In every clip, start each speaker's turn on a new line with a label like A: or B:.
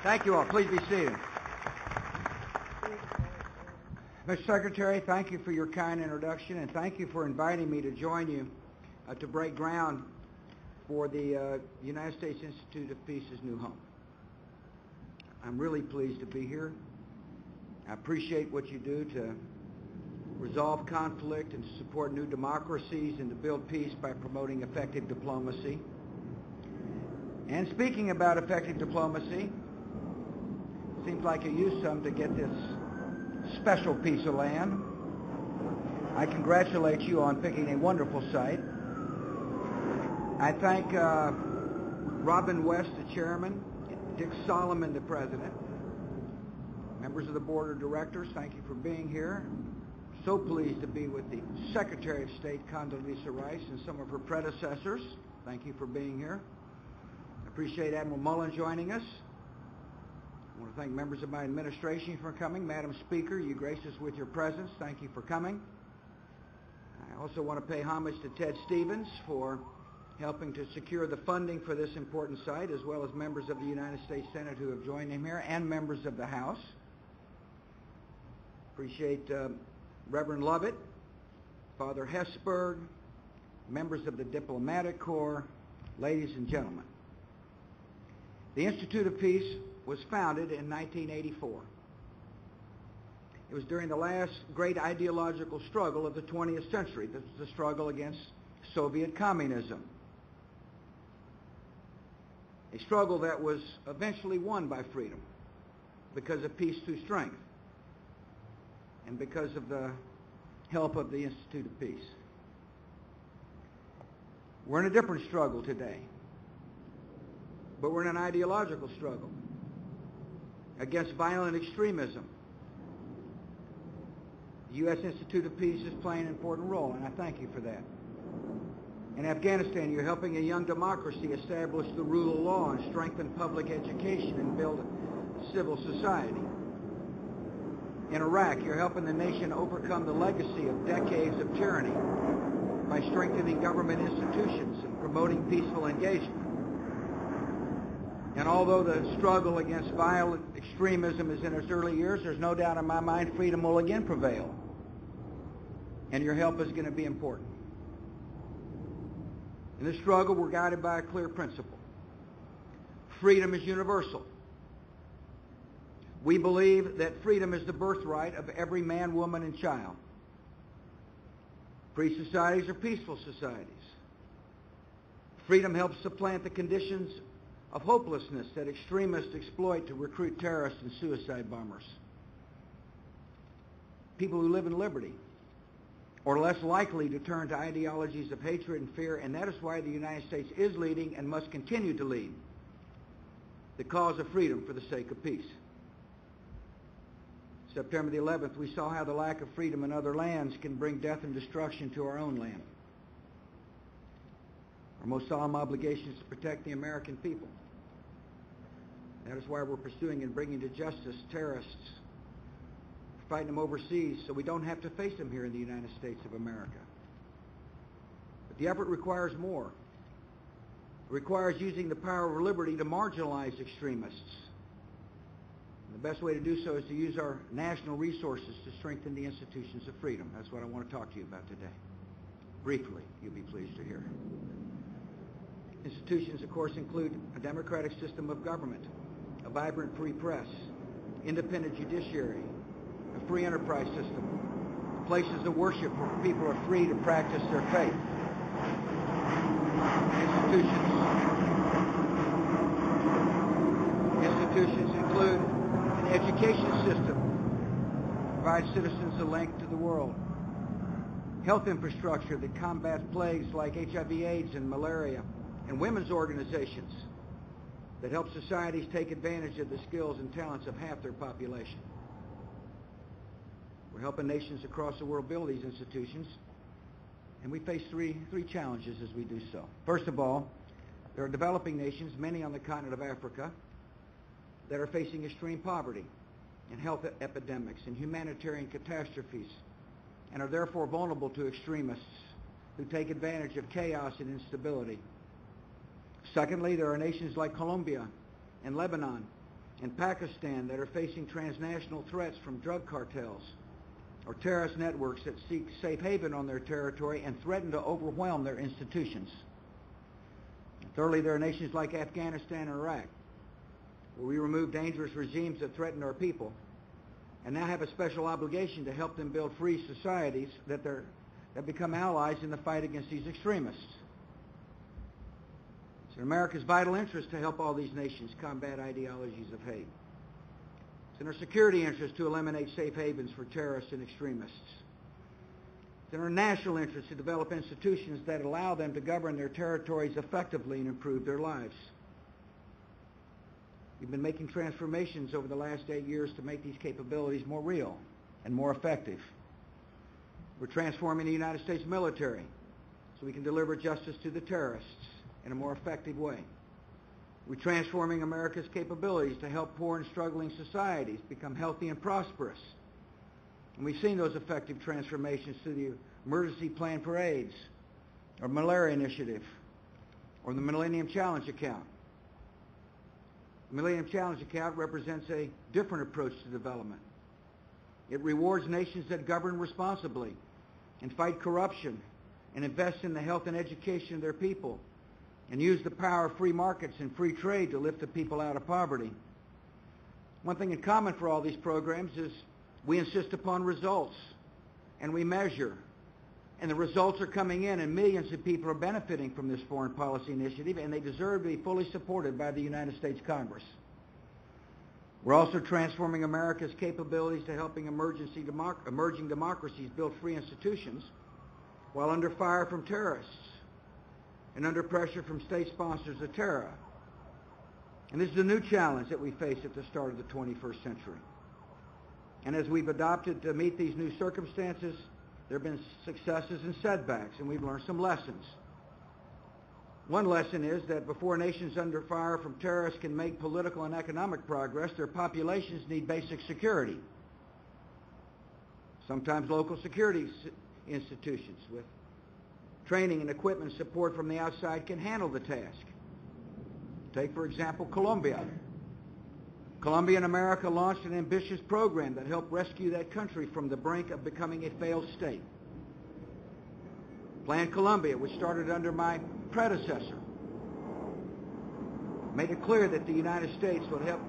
A: Thank you all. Please be seated. Mr. Secretary, thank you for your kind introduction, and thank you for inviting me to join you to break ground for the United States Institute of Peace's new home. I'm really pleased to be here. I appreciate what you do to resolve conflict and to support new democracies and to build peace by promoting effective diplomacy. And speaking about effective diplomacy, it seems like you used some to get this special piece of land. I congratulate you on picking a wonderful site. I thank Robin West, the chairman, Dick Solomon, the president, members of the board of directors, thank you for being here. So pleased to be with the Secretary of State, Condoleezza Rice, and some of her predecessors. Thank you for being here. I appreciate Admiral Mullen joining us. I want to thank members of my administration for coming. Madam Speaker, you grace us with your presence. Thank you for coming. I also want to pay homage to Ted Stevens for helping to secure the funding for this important site, as well as members of the United States Senate who have joined him here, and members of the House. Appreciate Reverend Lovett, Father Hesburgh, members of the Diplomatic Corps, ladies and gentlemen. The Institute of Peace was founded in 1984. It was during the last great ideological struggle of the 20th century. This was the struggle against Soviet communism. A struggle that was eventually won by freedom because of peace through strength and because of the help of the Institute of Peace. We're in a different struggle today, but we're in an ideological struggle against violent extremism. The U.S. Institute of Peace is playing an important role, and I thank you for that. In Afghanistan, you're helping a young democracy establish the rule of law and strengthen public education and build a civil society. In Iraq, you're helping the nation overcome the legacy of decades of tyranny by strengthening government institutions and promoting peaceful engagement. And although the struggle against violent extremism is in its early years, there's no doubt in my mind freedom will again prevail. And your help is going to be important. In this struggle, we're guided by a clear principle. Freedom is universal. We believe that freedom is the birthright of every man, woman, and child. Free societies are peaceful societies. Freedom helps supplant the conditions of hopelessness that extremists exploit to recruit terrorists and suicide bombers. People who live in liberty are less likely to turn to ideologies of hatred and fear, and that is why the United States is leading and must continue to lead the cause of freedom for the sake of peace. September the 11th, we saw how the lack of freedom in other lands can bring death and destruction to our own land. Our most solemn obligation is to protect the American people. That is why we're pursuing and bringing to justice terrorists, fighting them overseas so we don't have to face them here in the United States of America. But the effort requires more. It requires using the power of liberty to marginalize extremists. And the best way to do so is to use our national resources to strengthen the institutions of freedom. That's what I want to talk to you about today. Briefly, you'll be pleased to hear. Institutions, of course, include a democratic system of government, a vibrant free press, independent judiciary, a free enterprise system, places of worship where people are free to practice their faith. Institutions include an education system that provides citizens a link to the world, health infrastructure that combats plagues like HIV/AIDS and malaria, and women's organizations that help societies take advantage of the skills and talents of half their population. We're helping nations across the world build these institutions, and we face three challenges as we do so. First of all, there are developing nations, many on the continent of Africa, that are facing extreme poverty and health epidemics and humanitarian catastrophes, and are therefore vulnerable to extremists who take advantage of chaos and instability. Secondly, there are nations like Colombia and Lebanon and Pakistan that are facing transnational threats from drug cartels or terrorist networks that seek safe haven on their territory and threaten to overwhelm their institutions. And thirdly, there are nations like Afghanistan and Iraq, where we remove dangerous regimes that threaten our people and now have a special obligation to help them build free societies that become allies in the fight against these extremists. It's in America's vital interest to help all these nations combat ideologies of hate. It's in our security interest to eliminate safe havens for terrorists and extremists. It's in our national interest to develop institutions that allow them to govern their territories effectively and improve their lives. We've been making transformations over the last 8 years to make these capabilities more real and more effective. We're transforming the United States military so we can deliver justice to the terrorists in a more effective way. We're transforming America's capabilities to help poor and struggling societies become healthy and prosperous. And we've seen those effective transformations through the Emergency Plan for AIDS, or Malaria Initiative, or the Millennium Challenge Account. The Millennium Challenge Account represents a different approach to development. It rewards nations that govern responsibly and fight corruption and invest in the health and education of their people and use the power of free markets and free trade to lift the people out of poverty. One thing in common for all these programs is we insist upon results and we measure. And the results are coming in, and millions of people are benefiting from this foreign policy initiative, and they deserve to be fully supported by the United States Congress. We're also transforming America's capabilities to helping emerging democracies build free institutions while under fire from terrorists and under pressure from state sponsors of terror. And this is a new challenge that we face at the start of the 21st century. And as we've adopted to meet these new circumstances, there have been successes and setbacks, and we've learned some lessons. One lesson is that before nations under fire from terrorists can make political and economic progress, their populations need basic security. Sometimes local security institutions with training and equipment support from the outside can handle the task. Take, for example, Colombia. Colombia and America launched an ambitious program that helped rescue that country from the brink of becoming a failed state. Plan Colombia, which started under my predecessor, made it clear that the United States would help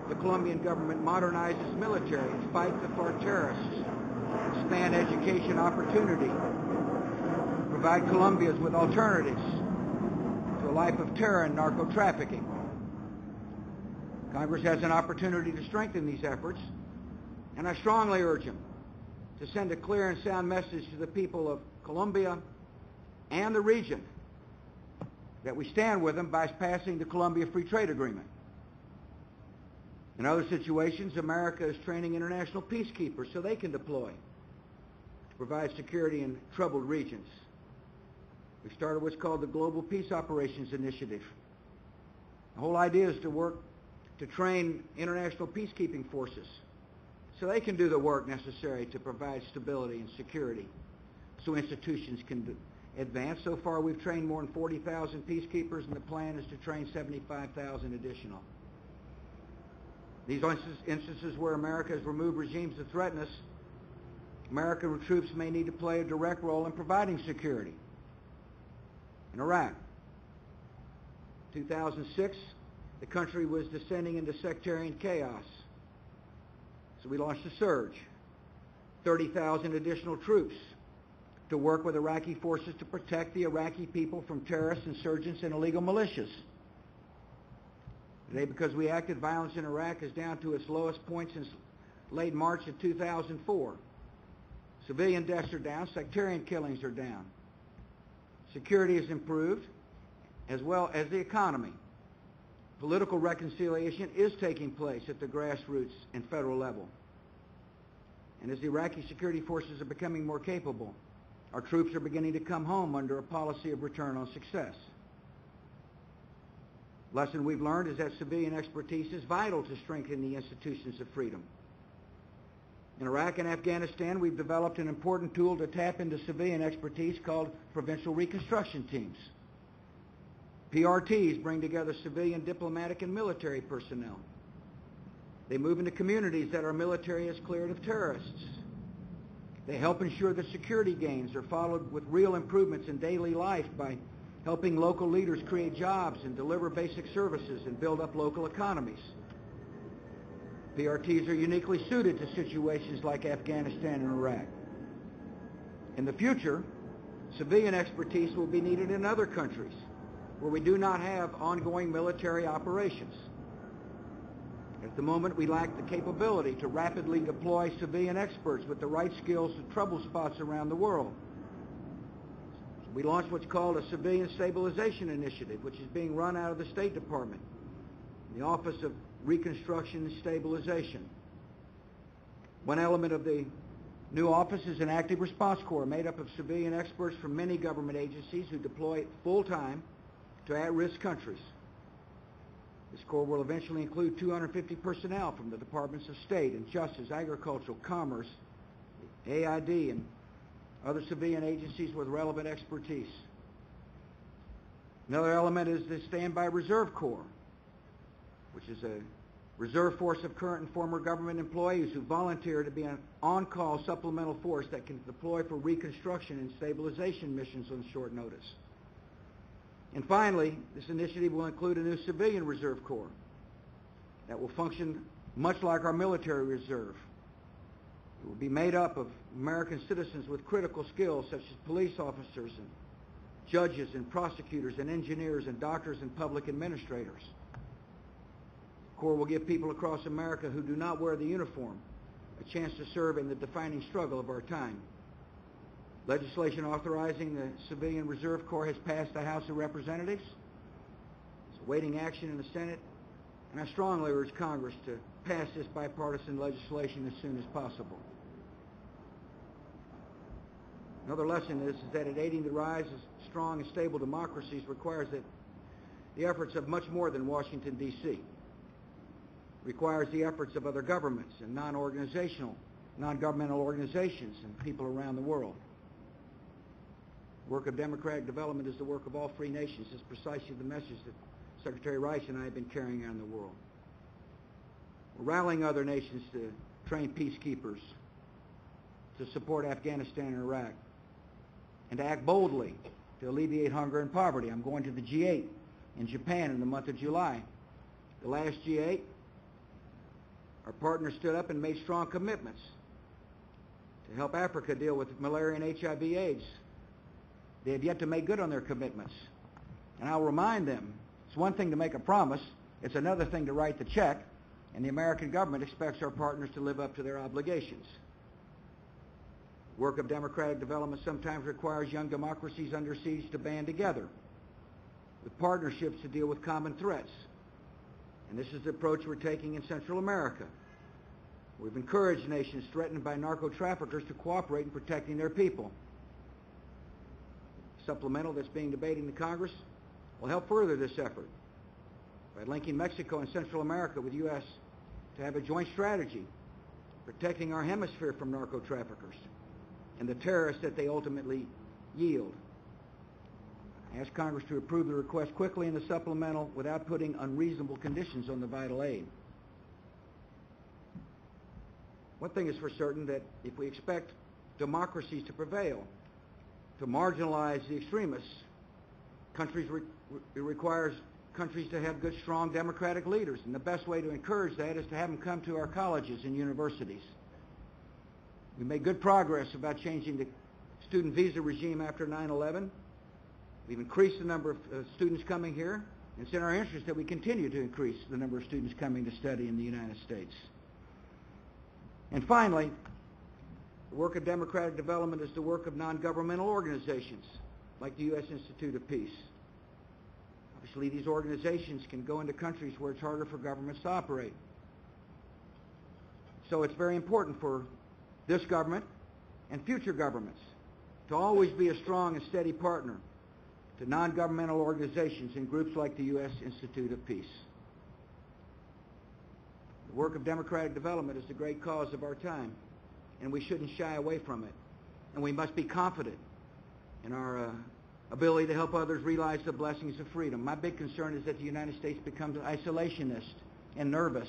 A: the Colombian government modernize its military and fight the FARC terrorists, expand education opportunity, provide Colombians with alternatives to a life of terror and narco-trafficking. Congress has an opportunity to strengthen these efforts, and I strongly urge them to send a clear and sound message to the people of Colombia and the region that we stand with them by passing the Colombia Free Trade Agreement. In other situations, America is training international peacekeepers so they can deploy to provide security in troubled regions. We started what's called the Global Peace Operations Initiative. The whole idea is to work to train international peacekeeping forces so they can do the work necessary to provide stability and security so institutions can advance. So far, we've trained more than 40,000 peacekeepers, and the plan is to train 75,000 additional. These instances where America has removed regimes that threaten us, American troops may need to play a direct role in providing security. In Iraq, 2006, the country was descending into sectarian chaos. So we launched a surge, 30,000 additional troops to work with Iraqi forces to protect the Iraqi people from terrorists, insurgents, and illegal militias. Today, because we acted, violence in Iraq is down to its lowest point since late March of 2004. Civilian deaths are down, sectarian killings are down. Security has improved, as well as the economy. Political reconciliation is taking place at the grassroots and federal level. And as the Iraqi security forces are becoming more capable, our troops are beginning to come home under a policy of return on success. Lesson we've learned is that civilian expertise is vital to strengthen the institutions of freedom. In Iraq and Afghanistan, we've developed an important tool to tap into civilian expertise called provincial reconstruction teams. PRTs bring together civilian, diplomatic, and military personnel They move into communities that our military has cleared of terrorists. They help ensure that security gains are followed with real improvements in daily life by helping local leaders create jobs and deliver basic services and build up local economies. PRTs are uniquely suited to situations like Afghanistan and Iraq. In the future, civilian expertise will be needed in other countries where we do not have ongoing military operations. At the moment, we lack the capability to rapidly deploy civilian experts with the right skills to trouble spots around the world. So we launched what's called a Civilian Stabilization Initiative, which is being run out of the State Department, the Office of Reconstruction and Stabilization. One element of the new office is an active response corps made up of civilian experts from many government agencies who deploy full-time to at-risk countries. This corps will eventually include 250 personnel from the Departments of State and Justice, Agricultural, Commerce, AID, and other civilian agencies with relevant expertise. Another element is the Standby Reserve Corps, which is a reserve force of current and former government employees who volunteer to be an on-call supplemental force that can deploy for reconstruction and stabilization missions on short notice. And finally, this initiative will include a new civilian reserve corps that will function much like our military reserve. It will be made up of American citizens with critical skills such as police officers and judges and prosecutors and engineers and doctors and public administrators. The Corps will give people across America who do not wear the uniform a chance to serve in the defining struggle of our time. Legislation authorizing the Civilian Reserve Corps has passed the House of Representatives. It's awaiting action in the Senate, and I strongly urge Congress to pass this bipartisan legislation as soon as possible. Another lesson is that aiding the rise of strong and stable democracies requires that the efforts of much more than Washington, D.C. It requires the efforts of other governments and non-governmental organizations and people around the world. The work of democratic development is the work of all free nations. Is precisely the message that Secretary Rice and I have been carrying around the world. We're rallying other nations to train peacekeepers, to support Afghanistan and Iraq, and to act boldly to alleviate hunger and poverty. I'm going to the G8 in Japan in the month of July. The last G8, our partners stood up and made strong commitments to help Africa deal with malaria and HIV/AIDS. They have yet to make good on their commitments. And I'll remind them, it's one thing to make a promise, it's another thing to write the check, and the American government expects our partners to live up to their obligations. Work of democratic development sometimes requires young democracies under siege to band together with partnerships to deal with common threats. And this is the approach we're taking in Central America. We've encouraged nations threatened by narco-traffickers to cooperate in protecting their people. Supplemental that's being debated in the Congress will help further this effort by linking Mexico and Central America with the U.S. to have a joint strategy protecting our hemisphere from narco-traffickers and the terrorists that they ultimately yield. I ask Congress to approve the request quickly in the supplemental without putting unreasonable conditions on the vital aid. One thing is for certain, that if we expect democracies to prevail, to marginalize the extremists, it requires countries to have good, strong democratic leaders. And the best way to encourage that is to have them come to our colleges and universities. We made good progress about changing the student visa regime after 9/11. We've increased the number of students coming here. It's in our interest that we continue to increase the number of students coming to study in the United States. And finally, the work of democratic development is the work of non-governmental organizations like the U.S. Institute of Peace. Obviously, these organizations can go into countries where it's harder for governments to operate. So it's very important for this government and future governments to always be a strong and steady partner to non-governmental organizations and groups like the U.S. Institute of Peace. The work of democratic development is the great cause of our time, and we shouldn't shy away from it. And we must be confident in our ability to help others realize the blessings of freedom. My big concern is that the United States becomes isolationist and nervous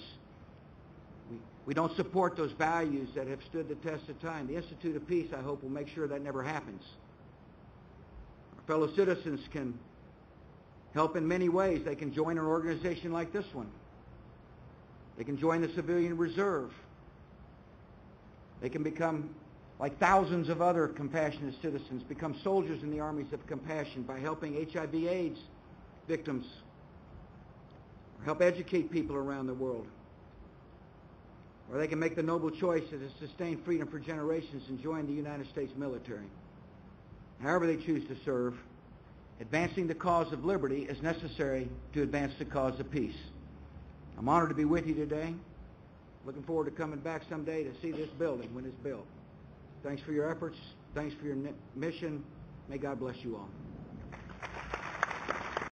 A: We don't support those values that have stood the test of time. The Institute of Peace, I hope, will make sure that never happens. Our fellow citizens can help in many ways. They can join an organization like this one. They can join the Civilian Reserve. They can become, like thousands of other compassionate citizens, become soldiers in the armies of compassion by helping HIV/AIDS victims, or help educate people around the world. Or they can make the noble choice to sustain freedom for generations and join the United States military. However they choose to serve, advancing the cause of liberty is necessary to advance the cause of peace. I'm honored to be with you today. Looking forward to coming back someday to see this building when it's built. Thanks for your efforts. Thanks for your mission. May God bless you all.